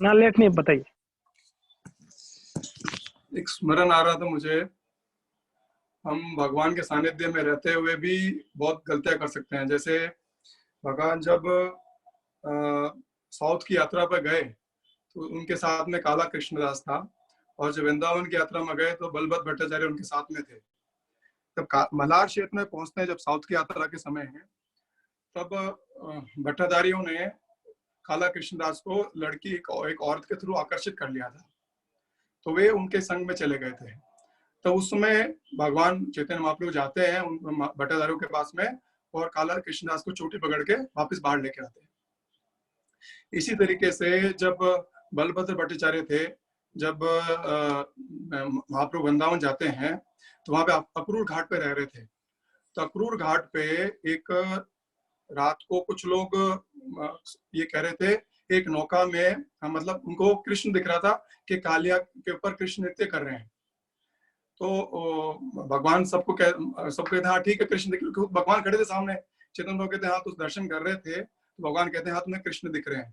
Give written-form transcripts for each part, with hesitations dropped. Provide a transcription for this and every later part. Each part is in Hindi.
ना लेट नहीं, बताइए। एक स्मरण आ रहा था मुझे। हम भगवान के सानिध्य में रहते हुए भी बहुत गलतियां कर सकते हैं। जैसे भगवान जब साउथ की यात्रा पर गए तो उनके साथ में काला कृष्णदास था, और जब वृंदावन की यात्रा में गए तो बलभद्र भट्टाचार्य उनके साथ में थे। तब मलार क्षेत्र में पहुंचते हैं, जब साउथ की यात्रा के समय है, तब भट्टाचार्यों ने काला कृष्णदास को लड़की एक औरत के थ्रू आकर्षित कर लिया था, तो वे उनके संग में चले गए थे। तो उस समय भगवान चैतन्य महाप्रभु जाते हैं उन भट्टाचार्यों के पास में, और काला कृष्णदास को चोटी पकड़ के वापस बाहर लेके आते हैं। इसी तरीके से जब बलभद्र भट्टाचार्य थे, जब महाप्रभु वृंदावन जाते हैं तो वहां पे अक्रूर घाट पे रह रहे थे। तो अक्रूर घाट पे एक रात को कुछ लोग ये कह रहे थे, एक नौका में मतलब उनको कृष्ण दिख रहा था कि कालिया के ऊपर कृष्ण नृत्य कर रहे हैं। तो भगवान सबको कहते हाँ ठीक है कृष्ण दिख, क्योंकि भगवान खड़े थे सामने। चेतन लोग कहते हैं हाँ तो दर्शन कर रहे थे, तो भगवान कहते हैं हाँ तुम्हें कृष्ण दिख रहे हैं।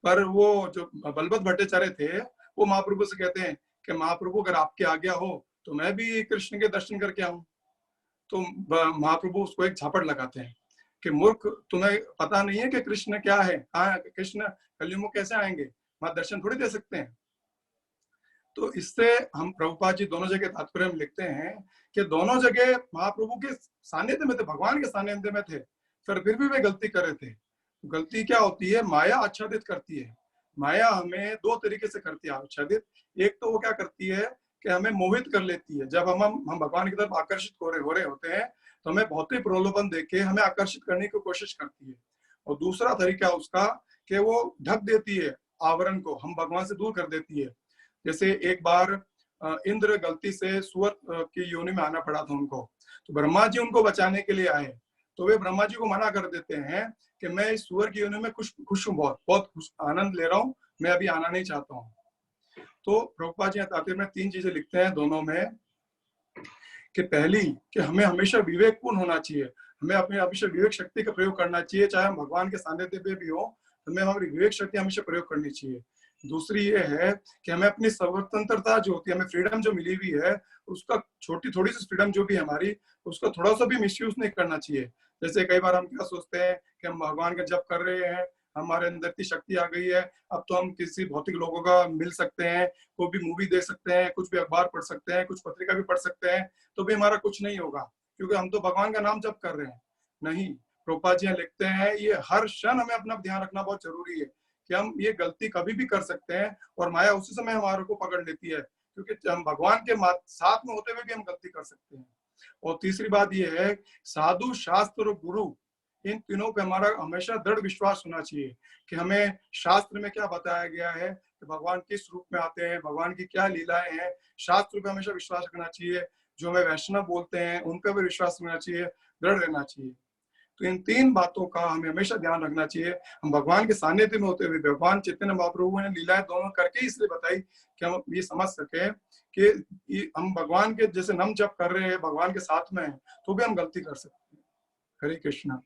पर वो जो बलभद्र भट्टाचार्य थे वो महाप्रभु से कहते हैं कि महाप्रभु अगर आपकी आज्ञा हो तो मैं भी कृष्ण के दर्शन करके आऊं। तो महाप्रभु उसको एक झापड़ लगाते हैं कि मूर्ख, तुम्हें पता नहीं है कि कृष्ण क्या है, कहाँ कृष्ण कलयुग में कैसे आएंगे, वहां दर्शन थोड़ी दे सकते हैं। तो इससे हम प्रभुपाद जी दोनों जगह तात्पर्य में लिखते हैं कि दोनों जगह महाप्रभु के सानिध्य में थे, भगवान के सानिध्य में थे, फिर भी वे गलती कर रहे थे। तो गलती क्या होती है? माया आच्छादित करती है। माया हमें दो तरीके से करती है आच्छादित। एक तो वो क्या करती है कि हमें मोहित कर लेती है। जब हम भगवान की तरफ आकर्षित हो रहे होते हैं तो हमें भौतिक प्रलोभन देके हमें आकर्षित करने की कोशिश करती है। और दूसरा तरीका उसका कि वो ढक देती है आवरण को, हम भगवान से दूर कर देती है। जैसे एक बार इंद्र गलती से सुअर की योनि में आना पड़ा था उनको, तो ब्रह्मा जी उनको बचाने के लिए आए, तो वे ब्रह्मा जी को मना कर देते हैं कि मैं इस सुअर की योनि में खुश हूँ, बहुत बहुत खुश आनंद ले रहा हूँ, मैं अभी आना नहीं चाहता हूँ। तो प्रभुपाद जी तात्पर्य में तीन चीजें लिखते हैं दोनों में, कि पहली कि हमें हमेशा विवेकपूर्ण होना चाहिए, हमें अपने हमेशा विवेक शक्ति का प्रयोग करना चाहिए, चाहे हम भगवान के सानिध्य में भी हो, हमें हमारी विवेक शक्ति हमेशा प्रयोग करनी चाहिए। दूसरी ये है कि हमें अपनी स्वतंत्रता जो होती है, हमें फ्रीडम जो मिली हुई है, उसका थोड़ी सी फ्रीडम जो भी हमारी, उसका थोड़ा सा भी मिसयूज नहीं करना चाहिए। जैसे कई बार हम क्या सोचते हैं कि हम भगवान का जप कर रहे हैं, हमारे अंदर की शक्ति आ गई है, अब तो हम किसी भौतिक लोगों का मिल सकते हैं, कोई भी मूवी देख सकते हैं, कुछ भी अखबार पढ़ सकते हैं, कुछ पत्रिका भी पढ़ सकते हैं, तो भी हमारा कुछ नहीं होगा, क्योंकि हम तो भगवान का नाम जप कर रहे हैं। नहीं, प्रभुपाद जी लिखते हैं ये हर क्षण हमें अपना ध्यान रखना बहुत जरूरी है कि हम ये गलती कभी भी कर सकते हैं, और माया उसी समय हमारे को पकड़ लेती है, क्योंकि हम भगवान के साथ में होते हुए भी हम गलती कर सकते हैं। और तीसरी बात यह है, साधु शास्त्र और गुरु, इन तीनों पे हमारा हमेशा दृढ़ विश्वास होना चाहिए कि हमें शास्त्र में क्या बताया गया है कि भगवान किस रूप में आते हैं, भगवान की क्या लीलाएं हैं, शास्त्र पे हमेशा विश्वास रखना चाहिए। जो हमें वैष्णव बोलते हैं उन पे भी विश्वास रखना चाहिए, दृढ़ रहना चाहिए। तो इन तीन बातों का हमें हमेशा ध्यान रखना चाहिए। हम भगवान के सानिध्य में होते हुए, भगवान चैतन्य महाप्रभु ने लीलाएं दोनों करके इसलिए बताई कि हम ये समझ सके कि हम भगवान के जैसे नाम जप कर रहे हैं, भगवान के साथ में हैं, तो भी हम गलती कर सकते हैं। हरे कृष्णा।